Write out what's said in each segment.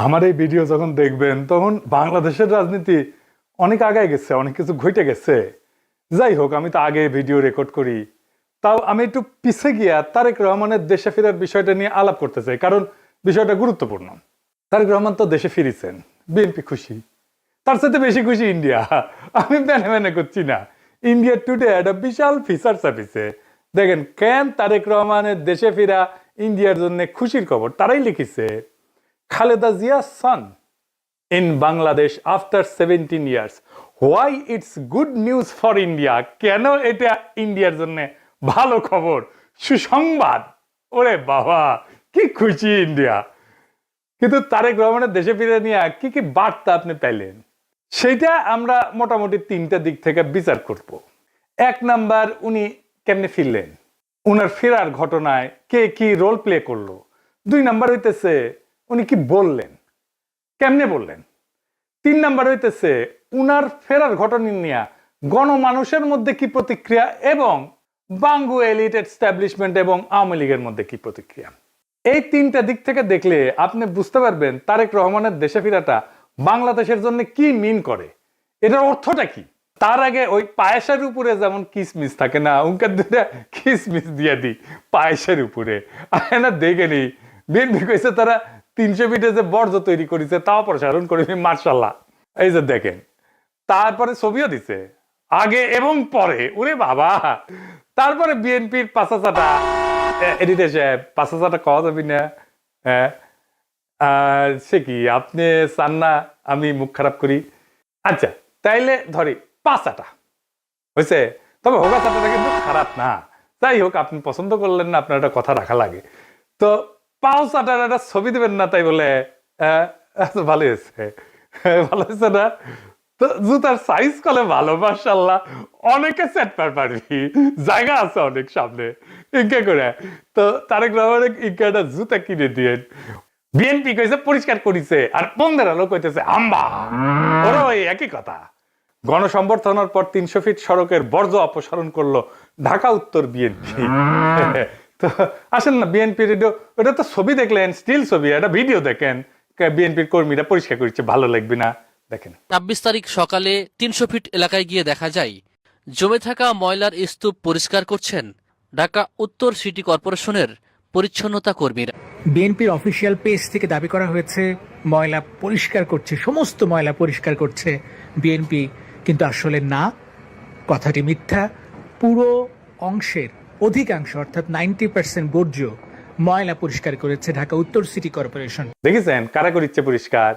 আমার এই ভিডিও যখন দেখবেন তখন বাংলাদেশের রাজনীতি অনেক আগায় গেছে, অনেক কিছু ঘটে গেছে। যাই হোক, আমি তো আগে ভিডিও রেকর্ড করি, তাও আমি একটু পিছে গিয়া তারেক রহমানের দেশে ফেরার বিষয়টা নিয়ে আলাপ করতে চাই, কারণ বিষয়টা গুরুত্বপূর্ণ। তারেক রহমান তো দেশে ফিরেছেন, বিএনপি খুশি, তার সাথে বেশি খুশি ইন্ডিয়া। আমি মেনে মেনে করছি না। ইন্ডিয়া টুডে একটা বিশাল ফিচার ছাপিছে, দেখেন কেন তারেক রহমানের দেশে ফিরা ইন্ডিয়ার জন্য খুশির খবর। তারাই লিখিছে, Khaleda Zia son in Bangladesh after 17 years. Why it's good news for India? কেন এটা ইন্ডিয়ার জন্য ভালো খবর, সুসংবাদ। ওরে বাবা, কি খুশি ইন্ডিয়া। কিন্তু তারেক রহমানের দেশে ফিরে নিয়ে কি কি বার্তা আপনি পেলেন, সেইটা আমরা মোটামুটি তিনটা দিক থেকে বিচার করব। এক নাম্বার, উনি কেমনে ফিরলেন, উনার ফেরার ঘটনায় কে কি রোল প্লে করলো। দুই নাম্বার হইতেছে উনি কি বললেন, কেমনে বললেন। তিন নাম্বার হইতেছে উনার ফেরার ঘটনা নিয়ে গণমানুষের মধ্যে কি প্রতিক্রিয়া, এবং বাঙ্গু এলিট এস্টাবলিশমেন্ট এবং আওয়ামী লীগের মধ্যে কি প্রতিক্রিয়া। এই তিনটা দিক থেকে দেখলে আপনি বুঝতে পারবেন তারেক রহমানের দেশে ফেরাটা বাংলাদেশের জন্য কি মিন করে, এটার অর্থটা কি। তার আগে ওই পায়েসের উপরে যেমন কিসমিস থাকে না, উনকার দুটা কিসমিস দিয়ে দিই পায়েসের উপরে। না দেখে নি বিএনপি কইছে তারা 300 ফিটে যে বর্জ্য তৈরি করেছে তাও প্রসারণ করে, মার্শাল্লাহ। এই যে দেখেন, তারপরে ছবিও দিছে আগে এবং পরে, ওরে বাবা। তারপরে বিএনপির পাঁচাচাটা এডিটে সাহেব, পাঁচাচাটা কওয়া যাবি না। হ্যাঁ, সে কি আপনি চান না আমি মুখ খারাপ করি? আচ্ছা তাইলে ধরি পাঁচাটা হয়েছে, তবে হোগা চাটাটা কিন্তু খারাপ না। যাই হোক, আপনি পছন্দ করলেন না, আপনার একটা কথা রাখা লাগে। তো পাও চাটার একটা ছবি দেবেন না, তাই বলে ভালো হয়েছে, ভালো হয়েছে না? তো জুতার সাইজ কলে ভালো, মাশাআল্লাহ। অনেকে সেট পারবি, জায়গা আছে অনেক সামনে, ইনকা করে। তো তারেক রহমানের ইনকাটা জুতা কিনে দিয়ে বিএনপি কইছে পরিষ্কার করিছে, আর বন্ধের আলো কইতেছে আম্বা। ওরা ওই একই কথা। গণসংবর্ধনার পর 300 ফিট সড়কের বর্জ্য অপসারণ করলো ঢাকা উত্তর বিএনপি। তো আসেন না, বিএনপির ওটা তো ছবি দেখলেন, স্টিল ছবি, একটা ভিডিও দেখেন, বিএনপির কর্মীরা পরিষ্কার করছে, ভালো লাগবে না? দেখেন ২৬ তারিখ সকালে ৩০০ ফিট এলাকায় গিয়ে দেখা যায় জমে থাকা ময়লার স্তূপ পরিষ্কার করছেন ঢাকা উত্তর সিটি কর্পোরেশনের পরিচ্ছন্নতা কর্মীরা। বিএনপির অফিসিয়াল পেজ থেকে দাবি করা হয়েছে ময়লা পরিষ্কার করছে, সমস্ত ময়লা পরিষ্কার করছে বিএনপি, কিন্তু আসলে না, কথাটি মিথ্যা। পুরো অংশের অধিকাংশ অর্থাৎ 90% বর্জ্য ময়লা পরিষ্কার করেছে ঢাকা উত্তর সিটি কর্পোরেশন। দেখেছেন কারা করিচ্ছে পরিষ্কার?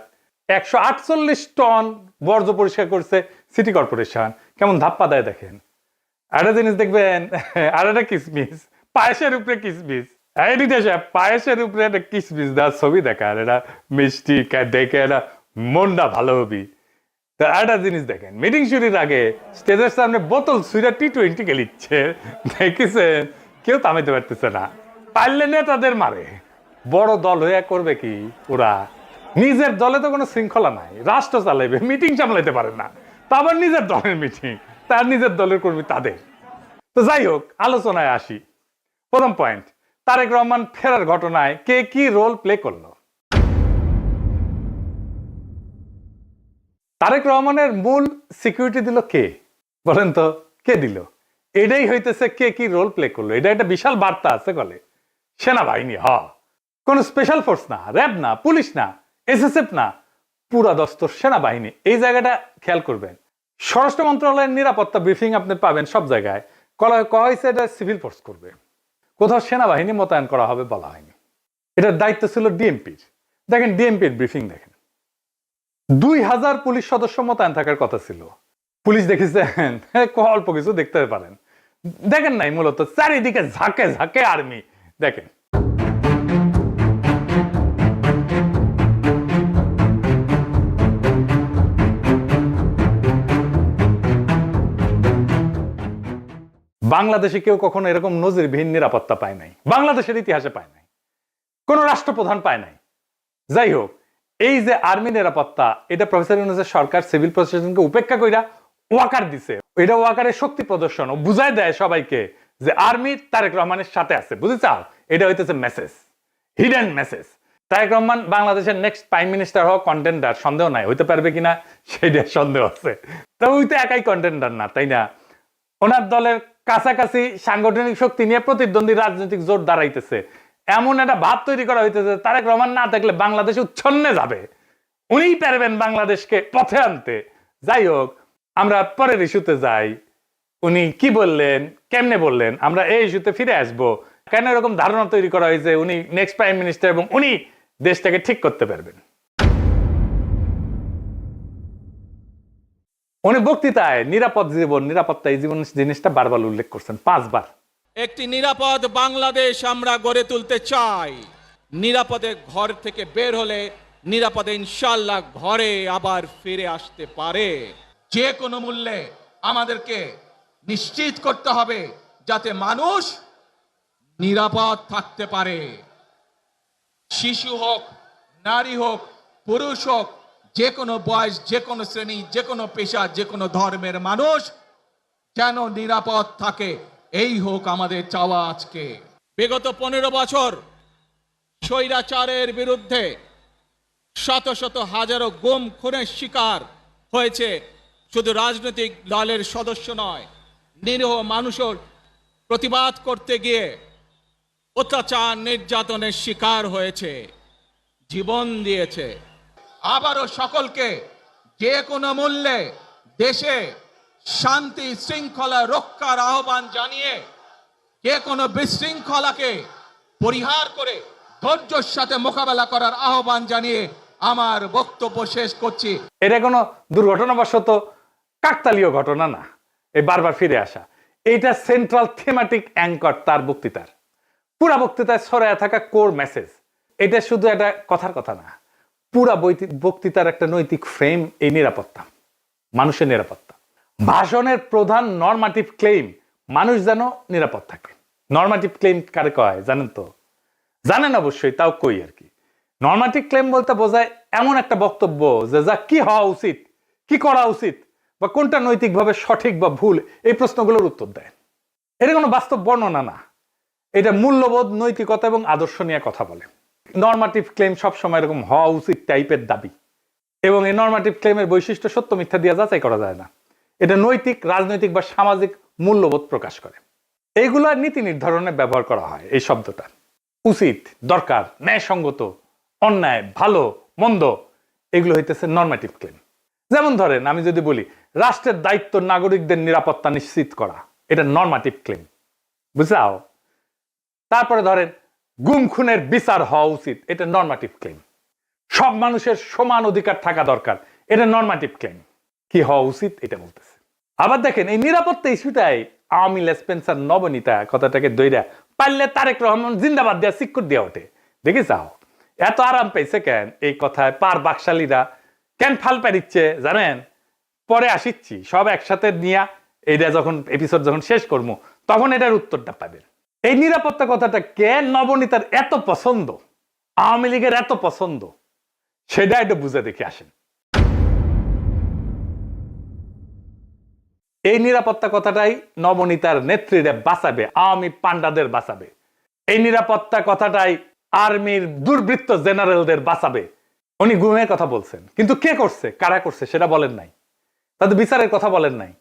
148 টন বর্জ্য পরিষ্কার করছে সিটি কর্পোরেশন। কেমন ধাপ্পা দেয় দেখেন। একটা জিনিস দেখবেন, আর একটা কিসমিস, পায়েসের উপরে কিসমিস। পায়েসের উপরে একটা কিসমিস দেওয়ার ছবি দেখার, এটা মিষ্টি দেখে এটা মনটা ভালো হবি। তা একটা জিনিস দেখেন, মিটিং শুরুর আগে স্টেজের সামনে বোতল ছুঁড়া T20 খেলিচ্ছে, দেখেছেন? কেউ থামাইতে পারতেছে না। পারলে নেতাদের মারে। বড় দল হয়ে করবে কি ওরা? নিজের দলে তো কোনো শৃঙ্খলা নাই, রাষ্ট্র চালাইবে, মিটিং সামলাইতে পারে না। তা আবার নিজের দলের মিটিং, তার নিজের দলের কর্মী তাদের। তো যাই হোক, আলোচনায় আসি। প্রথম পয়েন্ট, তারেক রহমান ফেরার ঘটনায় কে কি রোল প্লে করলো। তারেক রহমানের মূল সিকিউরিটি দিল কে, বলেন তো? কে দিল? এটাই হইতেছে কে কি রোল প্লে করলো। এটা একটা বিশাল বার্তা আছে বলে। সেনাবাহিনী, কোন স্পেশাল ফোর্স না, র্যাব না, পুলিশ না, এসএসএফ না, পুরা দস্তর সেনাবাহিনী। এই জায়গাটা খেয়াল করবেন। স্বরাষ্ট্র মন্ত্রণালয়ের নিরাপত্তা ব্রিফিং আপনি পাবেন সব জায়গায়, কয়া হয়েছে এটা সিভিল ফোর্স করবে, কোথাও সেনাবাহিনী মোতায়েন করা হবে বলা হয়নি। এটার দায়িত্ব ছিল ডিএমপির। দেখেন ডিএমপির ব্রিফিং দেখেন, 2000 পুলিশ সদস্য মোতায়েন থাকার কথা ছিল। পুলিশ দেখেছেন অল্প কিছু দেখতে পারেন, দেখেন নাই, মূলত চারিদিকে ঝাঁকে ঝাঁকে আর্মি। দেখেন বাংলাদেশে কেউ কখনো এরকম নজিরবিহীন নিরাপত্তা পায় নাই, বাংলাদেশের ইতিহাসে পায় নাই, কোন রাষ্ট্রপ্রধান পায় নাই। যাই হোক, এই যে আর্মি নিরাপত্তা, এটা প্রফেসর ইউনূসের সরকার সিভিল প্রশাসনকে উপেক্ষা কইরা ওয়াকার দিছে। এটা ওয়াকারের শক্তি প্রদর্শন, ও বুঝায় দেয় সবাইকে যে আর্মি তারেক রহমানের সাথে আছে। বুঝে চাও? এটা হইতেছে message, hidden message. Tarique Rahman বাংলাদেশের নেক্সট প্রাইম মিনিস্টার হওয়া কন্টেন্ডার, সন্দেহ নাই, হইতে পারবে কিনা সেটা সন্দেহ আছে। তবে ওই তো একাই কন্টেন্ডার না, তাই না? ওনার দলের কাছাকাছি সাংগঠনিক শক্তি নিয়ে প্রতিদ্বন্দ্বী রাজনৈতিক জোট দাঁড়াইতেছে, এমন একটা ভাব তৈরি করা হইতেছে তারেক রহমান না থাকলে বাংলাদেশ উচ্ছন্নে যাবে, উনিই পারবেন বাংলাদেশকে পথে আনতে। যাই হোক, আমরা পরের ইস্যুতে যাই। উনি কি বললেন, কেমনে বললেন, আমরা এই ইস্যুতে ফিরে আসবো। কেন এরকম ধারণা তৈরি করা হয়েছে উনি নেক্সট প্রাইম মিনিস্টার এবং উনি দেশটাকে ঠিক করতে পারবেন? উনি বক্তৃতায় নিরাপদ জীবন, নিরাপত্তা, এই জীবন জিনিসটা বারবার উল্লেখ করছেন, 5 বার। একটি নিরাপদ বাংলাদেশ আমরা গড়ে তুলতে চাই। নিরাপদে ঘর থেকে বের হলে নিরাপদে ইনশাআল্লাহ ঘরে আবার ফিরে আসতে পারে। যে কোনো মূল্যে আমাদেরকে নিশ্চিত করতে হবে যাতে মানুষ নিরাপদ থাকতে পারে। শিশু হোক, নারী হোক, পুরুষ হোক, যে কোনো বয়স, যে কোনো শ্রেণী, যে কোনো পেশা, যে কোনো ধর্মের মানুষ যেন নিরাপদ থাকে, এই হোক আমাদের চাওয়া। আজকে বিগত 15 বছর স্বৈরাচারের বিরুদ্ধে শত শত হাজারো গুম খুনের শিকার হয়েছে শুধু রাজনৈতিক দলের সদস্য নয়, নিরীহ মানুষের প্রতিবাদ করতে গিয়ে অত্যাচার নির্যাতনের শিকার হয়েছে, জীবন দিয়েছে। আবারও সকলকে যে কোনো মূল্যে দেশে শান্তি শৃঙ্খলা রক্ষার আহ্বান জানিয়ে যে কোনো বিশৃঙ্খলাকে পরিহার করে ধৈর্যের সাথে মোকাবেলা করার আহ্বান জানিয়ে আমার বক্তব্য শেষ করছি। এটা কোনো দুর্ঘটনাবশত কাকতালীয় ঘটনা না, এই বারবার ফিরে আসা, এইটা সেন্ট্রাল থিমেটিক অ্যাঙ্কর তার বক্তৃতার। পুরা বক্তৃতায় ছড়ায় থাকা কোর মেসেজ। এটা শুধু একটা কথার কথা না, পুরা বক্তৃতার একটা নৈতিক ফ্রেম এই নিরাপত্তা, মানুষের নিরাপত্তা। ভাষণের প্রধান নরমাটিভ ক্লেইম মানুষ যেন নিরাপদ থাকে। নরমাটিভ ক্লেইম কারে কয় জানেন তো? জানেন অবশ্যই, তাও কই আর কি। নরমাটিভ ক্লেইম বলতে বোঝায় এমন একটা বক্তব্য যে যা কি হওয়া উচিত, কি করা উচিত, বা কোনটা নৈতিকভাবে সঠিক বা ভুল, এই প্রশ্নগুলোর উত্তর দেয়। এটা কোনো বাস্তব বর্ণনা না, এটা মূল্যবোধ, নৈতিকতা এবং আদর্শ নিয়ে কথা বলে। নরমাটিভ ক্লেম সবসময় এরকম হওয়া উচিত টাইপের দাবি, এবং এই নরমাটিভ ক্লেমের বৈশিষ্ট্য সত্য মিথ্যা দিয়ে যাচাই করা যায় না। এটা নৈতিক, রাজনৈতিক বা সামাজিক মূল্যবোধ প্রকাশ করে। এইগুলো নীতি নির্ধারণে ব্যবহার করা হয় এই শব্দটা। উচিত, দরকার, ন্যায়সঙ্গত, অন্যায়, ভালো, মন্দ, এগুলো হইতেছে নরমাটিভ ক্লেম। যেমন ধরেন, আমি যদি বলি রাষ্ট্রের দায়িত্ব নাগরিকদের নিরাপত্তা নিশ্চিত করা, এটা নরমাটিভ ক্লেম, বুঝাও। তারপরে ধরেন গুম খুনের বিচার হওয়া উচিত, এটা নরমাটিভ ক্লেম। সব মানুষের সমান অধিকার থাকা দরকার, এটা নরমাটিভ ক্লেম। কি হওয়া উচিত এটা বলতেছে। আবার দেখেন, এই নিরাপত্তা ইস্যুটাই আওয়ামী স্পেন্সার নবনীতা কথাটাকে দইরা পারলে তারেক রহমান জিন্দাবাদ দেওয়া সিক্কুর দেওয়া ওঠে। দেখে যাও এত আরাম পেয়েছে কেন এই কথায়, পার বাকশালীরা কেন ফাল পারিচ্ছে জানেন? পরে আসিচ্ছি, সব একসাথে নিয়ে এইটা যখন এপিসোড যখন শেষ করবো তখন এটার উত্তরটা পাবেন। এই নিরাপত্তা কথাটা কেন নবনীতার এত পছন্দ, আওয়ামী লীগের এত পছন্দ, সেটা একটু বুঝে দেখে আসেন। এই নিরাপত্তা কথাটাই নবনীতার নেত্রীরা বাঁচাবে, আওয়ামী পান্ডাদের বাঁচাবে। এই নিরাপত্তা কথাটাই আর্মির দুর্বৃত্ত জেনারেলদের বাঁচাবে। উনি গুমের কথা বলছেন, কিন্তু কে করছে, কারা করছে সেটা বলেন নাই। তাদের বিচারের কথা বলেন নাই,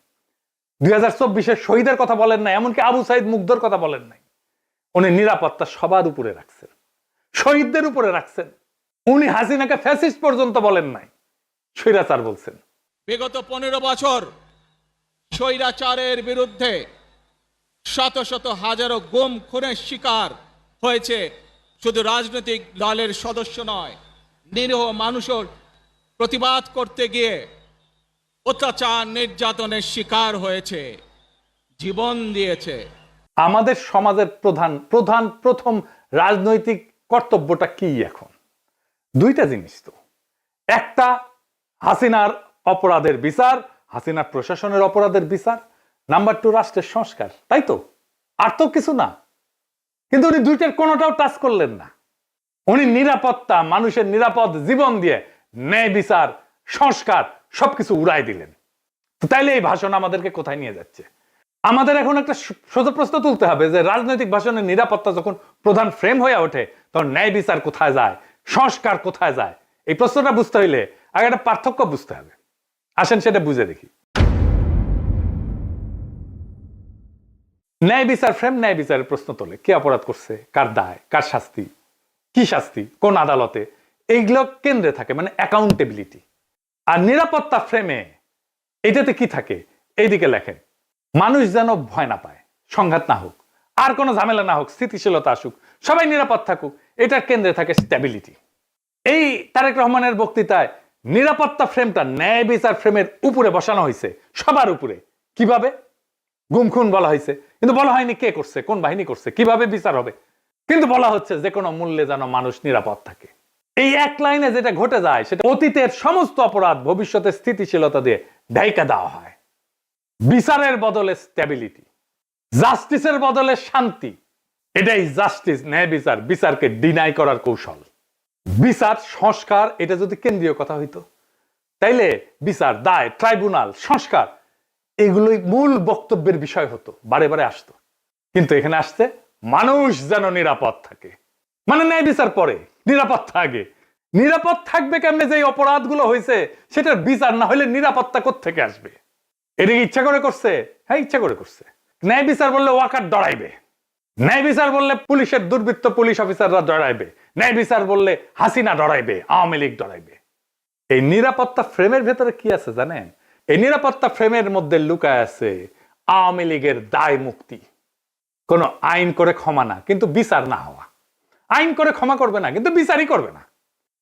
2024-এর শহীদের কথা বলেন নাই, এমনকি আবু সাইদ মুগ্ধর কথা বলেন নাই। উনি নিরাপত্তা সবার উপরে রাখছেন, শহীদদের উপরে রাখছেন। উনি হাসিনাকে ফ্যাসিস্ট পর্যন্ত বলেন নাই, স্বৈরাচার বলছেন। বিগত 15 বছর স্বৈরাচারের বিরুদ্ধে শত শত হাজারো গুম খুনের শিকার হয়েছে শুধু রাজনৈতিক দলের সদস্য নয়, নিরীহ মানুষের প্রতিবাদ করতে গিয়ে অত্যাচার নির্যাতনের শিকার হয়েছে, জীবন দিয়েছে। আমাদের সমাজের প্রথম রাজনৈতিক কর্তব্যটা কি এখন? দুইটা জিনিস তো, একটা হাসিনার অপরাধের বিচার, হাসিনার প্রশাসনের অপরাধের বিচার, নাম্বার 2 রাষ্ট্রের সংস্কার, তাই তো? আর তো কিছু না। কিন্তু উনি দুইটার কোনোটাও টাচ করলেন না। উনি নিরাপত্তা, মানুষের নিরাপদ জীবন দিয়ে ন্যায় বিচার, সংস্কার সবকিছু উড়াই দিলেন। তো তাইলে এই ভাষণ আমাদেরকে কোথায় নিয়ে যাচ্ছে? আমাদের এখন একটা সোজা প্রশ্ন তুলতে হবে যে রাজনৈতিক ভাষণের নিরাপত্তা যখন প্রধান ফ্রেম হয়ে ওঠে তখন ন্যায় বিচার কোথায় যায়, সংস্কার কোথায় যায়? এই প্রশ্নটা বুঝতে হইলে আগে একটা পার্থক্য বুঝতে হবে। আসেন সেটা বুঝে দেখি। ন্যায় বিচার ফ্রেম ন্যায় বিচারের প্রশ্ন তোলে, কে অপরাধ করছে, কার দায়, কার শাস্তি, কি শাস্তি, কোন আদালতে, এইগুলো কেন্দ্রে থাকে, মানে অ্যাকাউন্টেবিলিটি। আর নিরাপত্তা ফ্রেমে এটাতে কি থাকে? এইদিকে লেখেন, মানুষ যেন ভয় না পায়, সংঘাত না হোক, আর কোনো ঝামেলা না হোক, স্থিতিশীলতা আসুক, সবাই নিরাপদ থাকুক, এটার কেন্দ্রে থাকে স্ট্যাবিলিটি। এই তারেক রহমানের বক্তৃতায় নিরাপত্তা ফ্রেমটা ন্যায় বিচার ফ্রেমের উপরে বসানো হয়েছে, সবার উপরে। কিভাবে? গুম খুন বলা হয়েছে, কিন্তু বলা হয়নি কে করছে, কোন বাহিনী করছে, কিভাবে বিচার হবে। কিন্তু বলা হচ্ছে যে কোনো মূল্যে যেন মানুষ নিরাপদ থাকে। এই এক লাইনে যেটা ঘটে যায় সেটা অতীতের সমস্ত অপরাধ ভবিষ্যতে স্থিতিশীলতা দিয়ে ঢাইকা দেওয়া হয়। বিচারের বদলে স্ট্যাবিলিটি, জাস্টিসের বদলে শান্তি, এটাই জাস্টিস, ন্যায় বিচার, বিচারকে ডিনাই করার কৌশল। বিচার সংস্কার এটা যদি কেন্দ্রীয় কথা হইতো, তাইলে বিচার, দায়, ট্রাইব্যুনাল, সংস্কার এগুলোই মূল বক্তব্যের বিষয় হতো, বারে বারে আসতো। কিন্তু এখানে আসছে মানুষ যেন নিরাপদ থাকে, মানে ন্যায় বিচার পরে, নিরাপত্তা আগে। নিরাপদ থাকবে কেমনে? যে অপরাধগুলো হয়েছে সেটার বিচার না হলে নিরাপত্তা কোত্থেকে আসবে? এটা কি ইচ্ছা করে করছে? হ্যাঁ, ইচ্ছা করে করছে। ন্যায় বিচার বললে ওয়াকার ডরাইবে, ন্যায় বিচার বললে পুলিশের দুর্বৃত্ত পুলিশ অফিসাররা ডরাইবে, ন্যায় বিচার বললে হাসিনা ডরাইবে, আওয়ামী লীগ ডরাইবে। এই নিরাপত্তা ফ্রেমের ভেতরে কি আছে জানেন? এই নিরাপত্তা ফ্রেমের মধ্যে লুকায় আছে আওয়ামী লীগের দায় মুক্তি। কোন আইন করে ক্ষমা না, কিন্তু বিচার না হওয়া। আইন করে ক্ষমা করবে না, কিন্তু বিচারই করবে না।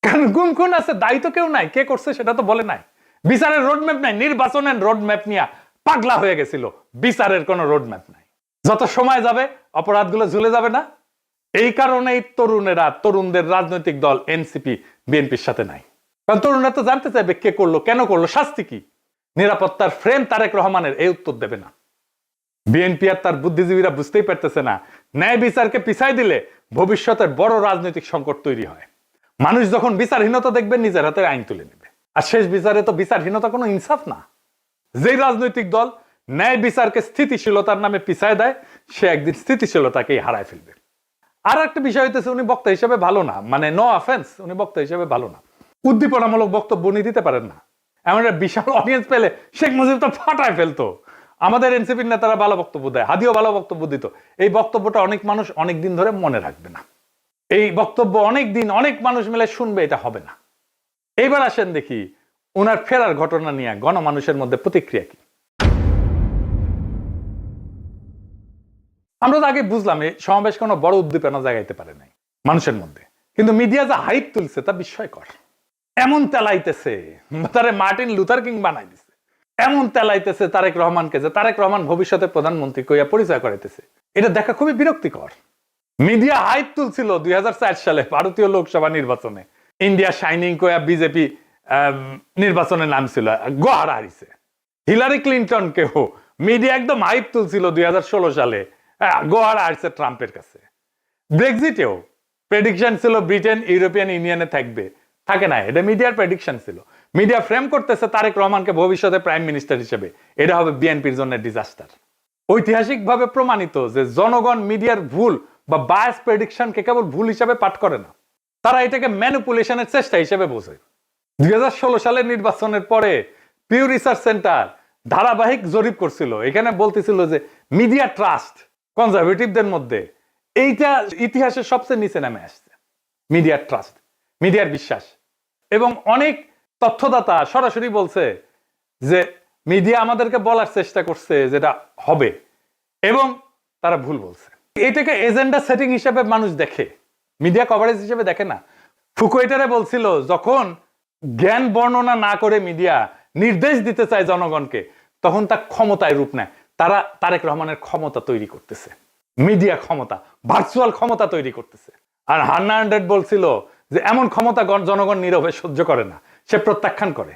কারণ গুম খুন আছে, দায়ী তো কেউ নাই, কে করছে সেটা তো বলে নাই। বিচারের রোডম্যাপ নাই, নির্বাচনের রোডম্যাপ নিয়ে পাগলা হয়ে গেছিল। বিচারের কোনো রোডম্যাপ নাই। যত সময় যাবে অপরাধগুলো ঝুলে যাবে না। এই কারণেই তরুণেরা, তরুণদের রাজনৈতিক দল এনসিপি বিএনপির সাথে নাই। কারণ তরুণরা তো জানতে চাইবে কে করলো, কেন করলো, শাস্তি কি। নিরাপত্তার ফ্রেম তারেক রহমানের এই উত্তর দেবে না। বিএনপি আর তার বুদ্ধিজীবীরা বুঝতেই পারতেছে না, ন্যায় বিচারকে পিছাই দিলে ভবিষ্যতের বড় রাজনৈতিক সংকট তৈরি হয়। মানুষ যখন বিচারহীনতা দেখবে নিজের হাতে আইন তুলে নেবে। আর শেষ বিচারে তো বিচারহীনতা কোনো ইনসাফ না। যেই রাজনৈতিক দল ন্যায় বিচারকে স্থিতিশীলতার নামে পিছায় দেয়, সে একদিন স্থিতিশীলতাকেই হারায় ফেলবে। আর একটা বিষয় হইতেছে, উনি বক্তা হিসেবে ভালো না, মানে নো অফেন্স, উনি বক্তা হিসেবে ভালো না। উদ্দীপনামূলক বক্তব্য উনি দিতে পারেন না। এমন একটা বিশাল অডিয়েন্স পেলে শেখ মুজিব তো ফাটায় ফেলতো। আমাদের এনসিপির নেতারা ভালো বক্তব্য দেয়, হাদিও ভালো বক্তব্য দিত। এই বক্তব্যটা অনেক মানুষ অনেক দিন ধরে মনে রাখবে না। এই বক্তব্য অনেক দিন অনেক মানুষ মিলে শুনবে, এটা হবে না। এইবার আসেন দেখি ওনার ফেরার ঘটনা নিয়ে গণমানুষের মধ্যে প্রতিক্রিয়া কি। আমরা তো আগে বুঝলাম এই সমাবেশ কোনো বড় উদ্দীপনা জাগাইতে পারে নাই মানুষের মধ্যে, কিন্তু মিডিয়া যা হাইপ তুলছে তা বিস্ময়কর। এমন তেলাইতেছে, তারে মার্টিন লুথার কিং বানাই দিছে। এমন তেলাইতেছে তারেক রহমানকে যে তারেক রহমান ভবিষ্যতে প্রধানমন্ত্রী কইয়া পরিচয় করাইতেছে। এটা দেখা খুবই বিরক্তিকর। মিডিয়া হাইপ তুলছিল 2004 সালে ভারতীয় লোকসভা নির্বাচনে, ইন্ডিয়া শাইনিং কইয়া বিজেপি নির্বাচনে নামছিল, গোহারা হারিছে। হিলারি ক্লিন্টনকেও মিডিয়া একদম হাইপ তুলছিল 2016 সালে, গোহারা হারছে ট্রাম্পের কাছে। ব্রেক্সিটেও প্রেডিকশন ছিল ব্রিটেন ইউরোপিয়ান ইউনিয়নে থাকবে, থাকে না। এটা মিডিয়ার প্রেডিকশন ছিল। মিডিয়া ফ্রেম করতেছে তারেক রহমানকে ভবিষ্যতে প্রাইম মিনিস্টার হিসেবে, এটা হবে বিএনপির জন্য ডিজাস্টার। ঐতিহাসিকভাবে প্রমাণিত যে জনগণ মিডিয়ার ভুল বা বায়াস প্রেডিকশনকে কেবল ভুল হিসাবে পাঠ করে না, তারা এটাকে ম্যানিপুলেশনের চেষ্টা হিসেবে বোঝে। 2016 সালের নির্বাচনের পরে পিউ রিসার্চ সেন্টার ধারাবাহিক জরিপ করছিল, এখানে বলতেছিল যে মিডিয়া ট্রাস্ট কনজারভেটিভদের মধ্যে এইটা ইতিহাসের সবচেয়ে নিচে নামে আসছে। মিডিয়ার ট্রাস্ট, মিডিয়ার বিশ্বাস। এবং অনেক তথ্যদাতা সরাসরি বলছে যে মিডিয়া আমাদেরকে বলার চেষ্টা করছে যেটা হবে, এবং তারা ভুল বলছে। এটাকে এজেন্ডা সেটিং হিসেবে মানুষ দেখে, মিডিয়া কভারেজ হিসেবে দেখে না। ফুকুয়েটারে বলছিল যখন জ্ঞান বর্ণনা না করে মিডিয়া নির্দেশ দিতে চায় জনগণকে, তখন তা ক্ষমতায় রূপ নেয়। তারা তারেক রহমানের ক্ষমতা তৈরি করতেছে, মিডিয়া ক্ষমতা, ভার্চুয়াল ক্ষমতা তৈরি করতেছে। আর হান্না আন্ড্রেড বলছিল যে এমন ক্ষমতা জনগণ নীরবে সহ্য করে না, সে প্রত্যাখ্যান করে।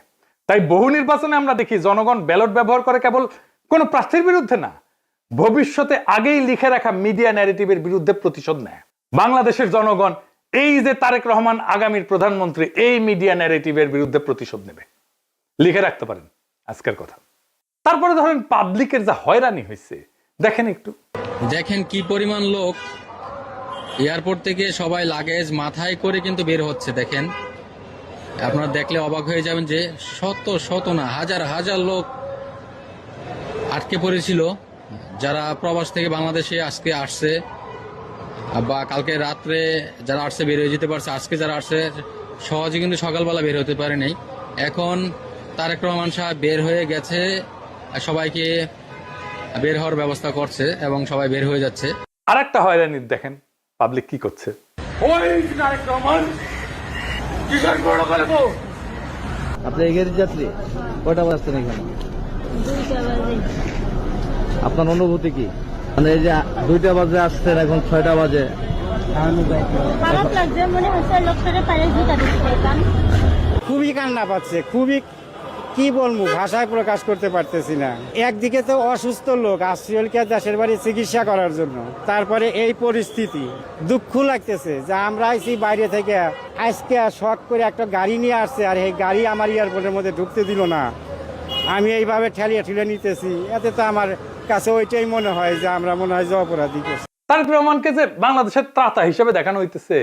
তাই বহু নির্বাচনে আমরা দেখি জনগণ ব্যালট ব্যবহার করে কেবল কোনো প্রার্থীর বিরুদ্ধে না, ভবিষ্যতে আগেই লিখে রাখা মিডিয়া ন্যারেটিভের বিরুদ্ধে প্রতিশোধ নেয়। বাংলাদেশের জনগণ এই যে তারেক রহমান আগামীর প্রধানমন্ত্রী, এই মিডিয়া ন্যারেটিভের বিরুদ্ধে প্রতিশোধ নেবে, লিখে রাখতে পারেন আজকের কথা। তারপরে ধরেন পাবলিকের যা হয়রানি হয়েছে দেখেন একটু। দেখেন কি পরিমাণ লোক এয়ারপোর্ট থেকে সবাই লাগেজ মাথায় করে কিন্তু বের হচ্ছে। দেখেন, আপনারা দেখলে অবাক হয়ে যাবেন যে শত শত না হাজার হাজার লোক আটকে পড়েছিল, যারা প্রবাস থেকে বাংলাদেশে আজকে আসছে বা কালকে রাত্রে যারা আসছে বের হয়ে যেতে পারছে। আজকে যারা আসছে সহজে কিন্তু সকালবেলা বের হতে পারে নাই। এখন তারেক রহমান সাহেব বের হয়ে গেছে, সবাইকে বের হওয়ার ব্যবস্থা করছে এবং সবাই বের হয়ে যাচ্ছে। আর একটা হয়রানি দেখেন পাবলিক কি করছে। আপনি এগিয়ে যাত্রী কয়টা বাজছেন এখানে? আপনার অনুভূতি কি? মানে এই যে 2টা বাজে আসছেন, এখন 6টা বাজে। খারাপ লাগছে, মনে হচ্ছে লোকটারে পায়ে জুতা দিচ্ছে। খুবই কান্না পাচ্ছে, খুবই কি বলবো, ভাষায় প্রকাশ করতে পারতেছি না। একদিকে তো অসুস্থ লোক আসছিলকে দেশের বাড়ি চিকিৎসা করার জন্য, তারপরে এই পরিস্থিতি দুঃখ লাগতেছে যে আমরা আইছি বাইরে থেকে, আজকে শখ করে একটা গাড়ি নিয়ে আসছে আর এই গাড়ি আমার এয়ারপোর্টের মধ্যে ঢুকতে দিল না। আমি এইভাবে ঠেলিয়ে ঠেলে নিতেছি, এতে তো আমার কাছে ওইটাই মনে হয় যে আমরা মনে হয় যে অপরাধী করছি। তারেক রহমানকে যে বাংলাদেশের ত্রাতা হিসেবে দেখানো হইতেছে।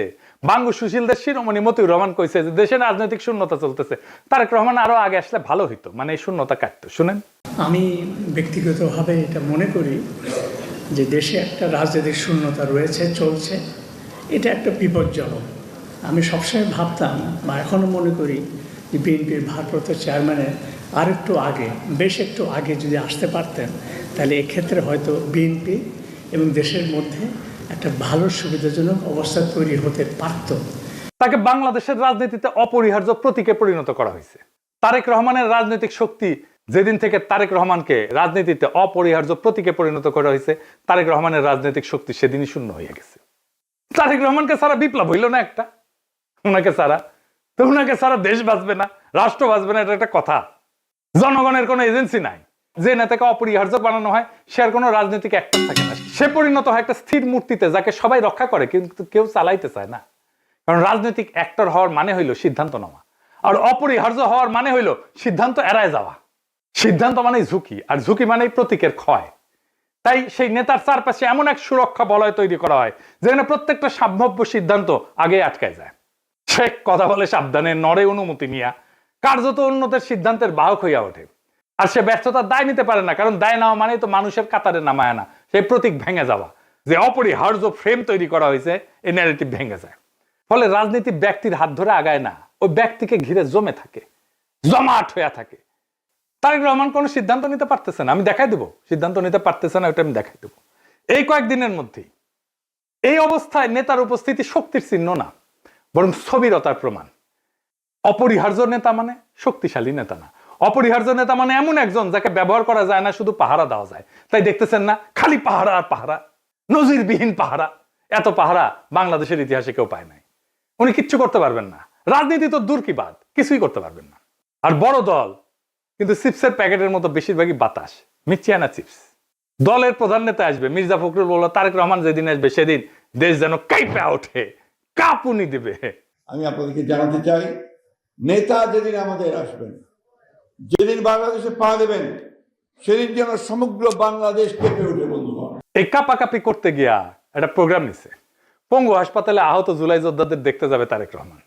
বাঙ্গু সুশীলদের শিরোমণি মতিউর রহমান কইছে যে দেশে রাজনৈতিক শূন্যতা চলতেছে, তারেক রহমান আরো আগে আসলে ভালো হইতো, মানে এই শূন্যতা কাটতো। শুনেন, আমি ব্যক্তিগতভাবে এটা মনে করি যে দেশে একটা রাজনৈতিক শূন্যতা রয়েছে, চলছে, এটা একটা বিপজ্জনক। আমি সবসময় ভাবতাম বা এখনও মনে করি যে বিএনপির ভারপ্রাপ্ত চেয়ারম্যানের আরেকটু আগে, বেশ একটু আগে যদি আসতে পারতেন, তাহলে এক্ষেত্রে হয়তো বিএনপি এবং দেশের মধ্যে একটা ভালো সুবিধাজনক অবস্থা তৈরি হতে পারত। তাকে বাংলাদেশের রাজনীতিতে অপরিহার্য প্রতীকে পরিণত করা হয়েছে। তারেক রহমানের রাজনৈতিক শক্তি যেদিন থেকে তারেক রহমানকে রাজনীতিতে অপরিহার্য প্রতীকে পরিণত করা হয়েছে, তারেক রহমানের রাজনৈতিক শক্তি সেদিনই শূন্য হয়ে গেছে। তারেক রহমানকে সারা বিপ্লব হইল না একটা, ওনাকে সারা তো ওনাকে সারা দেশ বাঁচবে না, রাষ্ট্র বাঁচবে না, এটা একটা কথা। জনগণের কোনো এজেন্সি নাই, যে নেতাকে অপরিহার্য বানানো হয় সে আর কোনো রাজনৈতিক অ্যাক্টর থাকে না, সে পরিণত হয় একটা স্থির মূর্তিতে যাকে সবাই রক্ষা করে কিন্তু কেউ চালাইতে চায় না। কারণ রাজনৈতিক অ্যাক্টর হওয়ার মানে হইল সিদ্ধান্ত নেওয়া, আর অপরিহার্য হওয়ার মানে হইল সিদ্ধান্ত এড়ায় যাওয়া। সিদ্ধান্ত মানেই ঝুঁকি, আর ঝুঁকি মানেই প্রতীকের ক্ষয়। তাই সেই নেতার চারপাশে এমন এক সুরক্ষা বলয় তৈরি করা হয় যেখানে প্রত্যেকটা সম্ভাব্য সিদ্ধান্ত আগে আটকায় যায়। সে কথা বলে সাবধানে, নড়ে অনুমতি নিয়া, কার্যত অন্যদের সিদ্ধান্তের বাহক হইয়া ওঠে। আর সে ব্যর্থতার দায় নিতে পারে না, কারণ দায় নেওয়া মানে তো মানুষের কাতারে নামায় না, সেই প্রতীক ভেঙে যাওয়া, যে অপরিহার্য ফ্রেম তৈরি করা হয়েছে, এই ন্যারেটিভ ভেঙে যায়। ফলে রাজনীতি ব্যক্তির হাত ধরে আগায় না, ওই ব্যক্তিকে ঘিরে জমে থাকে, জমাট হয়ে থাকে। তারেক রহমান কোনো সিদ্ধান্ত নিতে পারতেছে না, আমি দেখাই দেবো সিদ্ধান্ত নিতে পারতেছে না, ওটা আমি দেখাই দেবো এই কয়েকদিনের মধ্যেই। এই অবস্থায় নেতার উপস্থিতি শক্তির চিহ্ন না, বরং স্থবিরতার প্রমাণ। অপরিহার্য নেতা মানে শক্তিশালী নেতা না, অপরিহার্য নেতা মানে এমন একজন যাকে ব্যবহার করা যায় না, শুধু পাহারা দেওয়া যায়। তাই দেখতেছেন না, খালি পাহারা আর পাহারা, নজিরবিহীন পাহারা। এত পাহারা বাংলাদেশের ইতিহাসে কেউ পায় নাই। উনি কিচ্ছু করতে পারবেন না, রাজনীতি তো দূর কি বাদ, কিছুই করতে পারবেন না। আর বড় দল কিন্তু চিপসের প্যাকেটের মতো বেশিরভাগই বাতাস, মিচিয়ানা চিপস। দলের প্রধান নেতা আসবে, মির্জা ফখরুল বলল তারেক রহমান যেদিন আসবে সেদিন দেশ যেন কাঁপে ওঠে, কাঁপুনি দিবে। আমি আপনাদেরকে জানাতে চাই, নেতা যেদিন আমাদের আসবেন, যেদিন বাংলাদেশে পা দেবেন, সেদিন যেন সমগ্র বাংলাদেশ কেঁপে ওঠে। বন্ধুগণ, এই কাপাকাপি করতে গিয়া একটা প্রোগ্রাম নিছে। পঙ্গু হাসপাতালে আহত জুলাই যোদ্ধাদের দেখতে যাবে তারেক রহমান।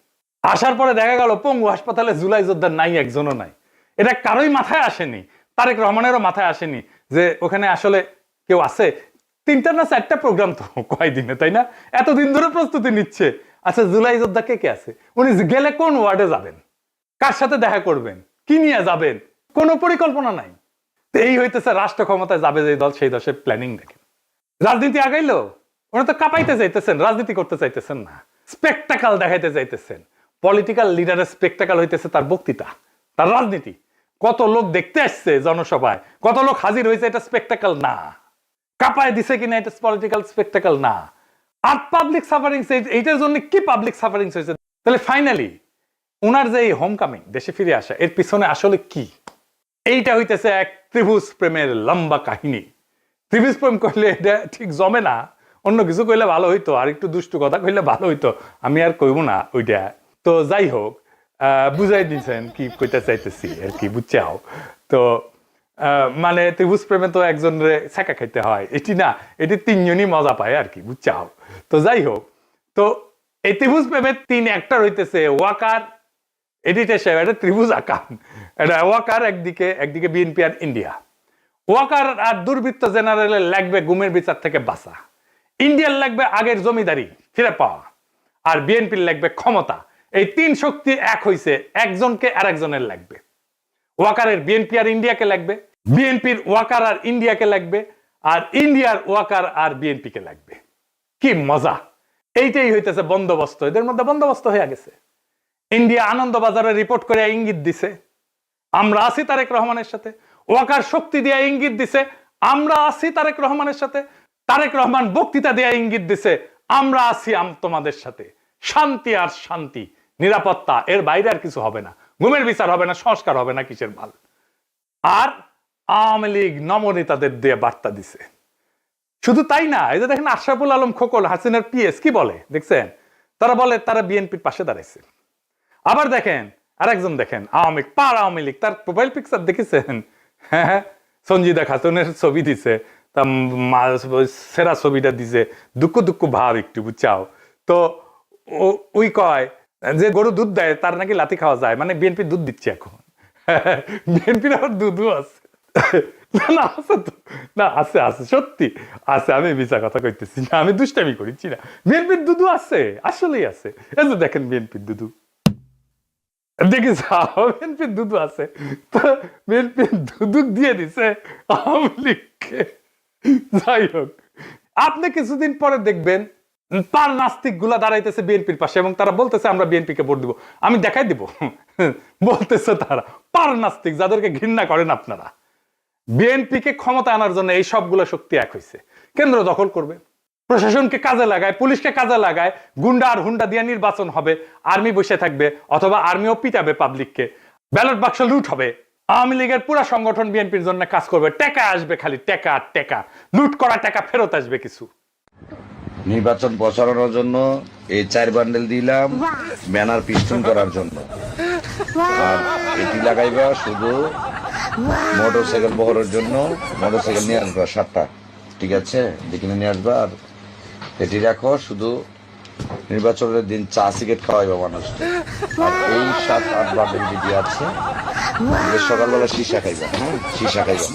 আসার পরে দেখা গেল পঙ্গু হাসপাতালে জুলাই যোদ্ধা নাই, একজনও নাই। এটা কারোই মাথায় আসেনি, তারেক রহমানেরও মাথায় আসেনি যে ওখানে আসলে কেউ আছে। 3টা না 4টা প্রোগ্রাম তো কয়দিনে, তাই না? এতদিন ধরে প্রস্তুতি নিচ্ছে। আচ্ছা, জুলাই যোদ্ধা কে কে আছে? উনি গেলে কোন ওয়ার্ডে যাবেন, কার সাথে দেখা করবেন, কি নিয়ে যাবেন, কোনো পরিকল্পনা নাই। এই হইতেছে রাষ্ট্র ক্ষমতায় যাবে যে দল, সেই দশের প্ল্যানিং দেখেন। রাজনীতি আগাইলো, ওরা তো কাঁপাইতে চাইতেছেন, রাজনীতি করতে চাইতেছেন না, স্পেকটাকাল দেখাইতে চাইতেছেন। পলিটিক্যাল লিডারের স্পেকটাকাল হইতেছে তার বক্তৃতা, তার রাজনীতি। কত লোক দেখতে আসছে জনসভায়, কত লোক হাজির হয়েছে, এটা স্পেকটাকাল না। কাঁপায় দিছে কিনা এটা পলিটিক্যাল স্পেকটাকাল না। আর পাবলিক সাফারিংস, এইটার জন্য কি পাবলিক সাফারিংস হয়েছে? তাহলে ফাইনালি ওনার যে এই হোম কামিং, দেশে ফিরে আসা, এর পিছনে আসলে কি? এইটা হইতেছে এক ত্রিভুজ প্রেমের লম্বা কাহিনী। ত্রিভুজ প্রেম করলে এটা ঠিক জমে না, অন্য কিছু কইলে ভালো হইতো, আর একটু দুষ্টু কথা কইলে ভালো হইতো, আমি আর কইব না ওইটা। তো যাই হোক, বুঝাই দিচ্ছেন কি কইতে চাইতেছি আর কি, বুঝছাও তো। মানে ত্রিভুজ প্রেমে তো একজনের ছেঁকা খাইতে হয়, এটি না, এটি 3জনই মজা পায় আর কি, বুঝছাও। তো যাই হোক, তো এই ত্রিভুজ প্রেমের 3 অ্যাক্টর হইতেছে ওয়াকার, এডিটর সাহেব, এটা ত্রিভুজ আকাম, এটা ওয়াকার একদিকে বিএনপি আর ইন্ডিয়া। ওয়াকার আর দুর্বৃত্ত জেনারেলের লাগবে গুমের বিচার থেকে বাঁচা, ইন্ডিয়ার লাগবে আগের জমিদারি ফিরে পাওয়া, আর বিএনপির লাগবে ক্ষমতা। এই 3 শক্তি এক হইছে, একজনকে আর একজনের লাগবে। ওয়াকারের বিএনপি আর ইন্ডিয়াকে লাগবে, বিএনপির ওয়াকার আর ইন্ডিয়াকে লাগবে, আর ইন্ডিয়ার ওয়াকার আর বিএনপিকে লাগবে। কি মজা! এইটাই হইতেছে বন্দোবস্ত, এদের মধ্যে বন্দোবস্ত হয়ে গেছে। ইন্ডিয়া আনন্দবাজারে রিপোর্ট করে ইঙ্গিত দিছে আমরা আছি তারেক রহমানের সাথে, ওয়াকার শক্তি দিয়ে ইঙ্গিত দিছে আমরা আছি তারেক রহমানের সাথে, তারেক রহমান বক্তৃতা দিয়ে ইঙ্গিত দিছে আমরা আছি তোমাদের সাথে। শান্তি আর শান্তি, নিরাপত্তা, এর বাইরে আর কিছু হবে না। গুমের বিচার হবে না, সংস্কার হবে না, কিসের ভাল। আর আওয়ামী লীগ নমনেতাদের দিয়ে বার্তা দিছে। শুধু তাই না, এই যে দেখেন আশরাফুল আলম খোকন, হাসিনার পিএস, কি বলে দেখছেন? তারা বলে তারা বিএনপির পাশে দাঁড়াইছে। আবার দেখেন আরেকজন, দেখেন আওয়ামী লীগ, তার প্রোফাইল পিকচার দেখেছেন? হ্যাঁ, সঞ্জিদা খাতুনের ছবি দিছে, তা সেরা ছবিটা দিছে, দুঃখ ভাব একটু, বুঝছাও তো। ওই কয় যে গরু দুধ দেয় তার নাকি লাথি খাওয়া যায়, মানে বিএনপি দুধ দিচ্ছে এখন। বিএনপির আবার দুধও আছে। না আছে তো, না আছে সত্যি আছে, আমি মিছা কথা কইতেছি না, আমি দুষ্টামি করেছি না। বিএনপির দুধু আছে, আসলেই আছে। এই যে দেখেন বিএনপির দুধু, দেখে যাও, বিএনপির দুধু আছে। তো বিএনপির দুধু দিয়ে দিছে আওয়ামী লীগকে। যাই হোক, আপনি কিছুদিন পরে দেখবেন পার নাস্তিক গুলা দাঁড়াইতেছে বিএনপির পাশে এবং তারা বলতেছে আমরা বিএনপিকে ভোট দিব। আমি দেখাই দিব, বলতেছে তারা পার নাস্তিক, যাদেরকে ঘৃণা করেন আপনারা। বিএনপিকে ক্ষমতা আনার জন্য এই সবগুলো শক্তি এক হয়েছে। কেন্দ্র দখল করবে, প্রশাসনকে কাজে লাগায়, পুলিশকে কাজে লাগায়, গুন্ডা আর হুন্ডা দিয়ে নির্বাচন হবে, আর্মি বসে থাকবে, অথবা আর্মিও পিটাবে পাবলিককে, ব্যালট বাক্স লুট হবে। আওয়ামী লীগের পুরা সংগঠন বিএনপির জন্য কাজ করবে, টাকা আসবে, খালি টাকা আর টাকা, লুট করা টাকা ফেরত আসবে কিছু। নির্বাচন প্রচারণার জন্য এই 4 বান্ডেল দিলাম ব্যানার পিস্টন করার জন্য, আর এটি লাগাইবা শুধু মোটরসাইকেল বহরের জন্য। মোটরসাইকেল নিয়ে আসবা 7টা, ঠিক আছে, দেখিনে নিয়ে আসবা। আর এটি রাখো শুধু নির্বাচনের দিন চা সিগারেট খাওয়াইবা মানুষকে। আর এই 7-8 বান্ডেল যদি আছে, সকালবেলা সীসা খাইবা, হ্যাঁ সীসা খাইবা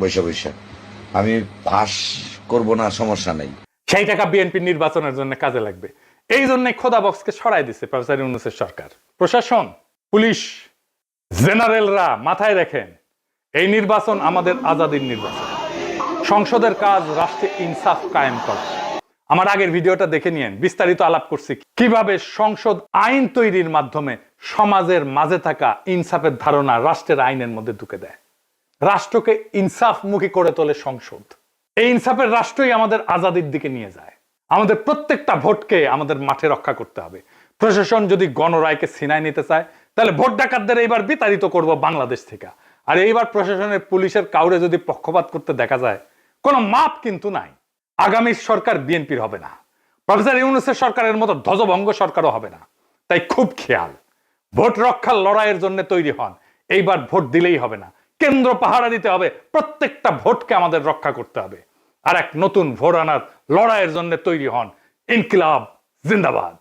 বৈশা। আমি ফাঁস করবো না, সমস্যা নেই। সেই টাকা বিএনপির নির্বাচনের জন্য কাজে লাগবে। এই জন্য খোদা বক্সকে সরাই দিছে প্রফেসর ইউনূসের সরকার। প্রশাসন, পুলিশ, জেনারেলরা মাথায় রাখেন, এই নির্বাচন আমাদের আজাদির নির্বাচন। সংসদের কাজ রাষ্ট্রে ইনসাফ কায়েম করা। আমার আগের ভিডিওটা দেখে নিয়েন, বিস্তারিত আলাপ করছি কিভাবে সংসদ আইন তৈরির মাধ্যমে সমাজের মাঝে থাকা ইনসাফের ধারণা রাষ্ট্রের আইনের মধ্যে ঢুকে দেয়। রাষ্ট্রকে ইনসাফমুখী করে তোলে সংসদ। এই ইনসাফের রাষ্ট্রই আমাদের আজাদির দিকে নিয়ে যায়। আমাদের প্রত্যেকটা ভোটকে আমাদের মাঠে রক্ষা করতে হবে। প্রশাসন যদি গণরায়কে ছিনায় নিতে চায়, তাহলে ভোট ডাকাতদের এইবার বিতাড়িত করব বাংলাদেশ থেকে। আর এইবার প্রশাসনের, পুলিশের কাউরে যদি পক্ষপাত করতে দেখা যায়, কোনো মাপ কিন্তু নাই। আগামী সরকার বিএনপির হবে না, প্রফেসর ইউনূসের সরকারের মতো ধ্বজভঙ্গ সরকারও হবে না। তাই খুব খেয়াল, ভোট রক্ষার লড়াইয়ের জন্য তৈরি হন। এইবার ভোট দিলেই হবে না, কেন্দ্র পাহারা দিতে হবে, প্রত্যেকটা ভোটকে আমাদের রক্ষা করতে হবে। আর এক নতুন ভোট আনার লড়াইয়ের জন্য তৈরি হন। ইনকিলাব জিন্দাবাদ।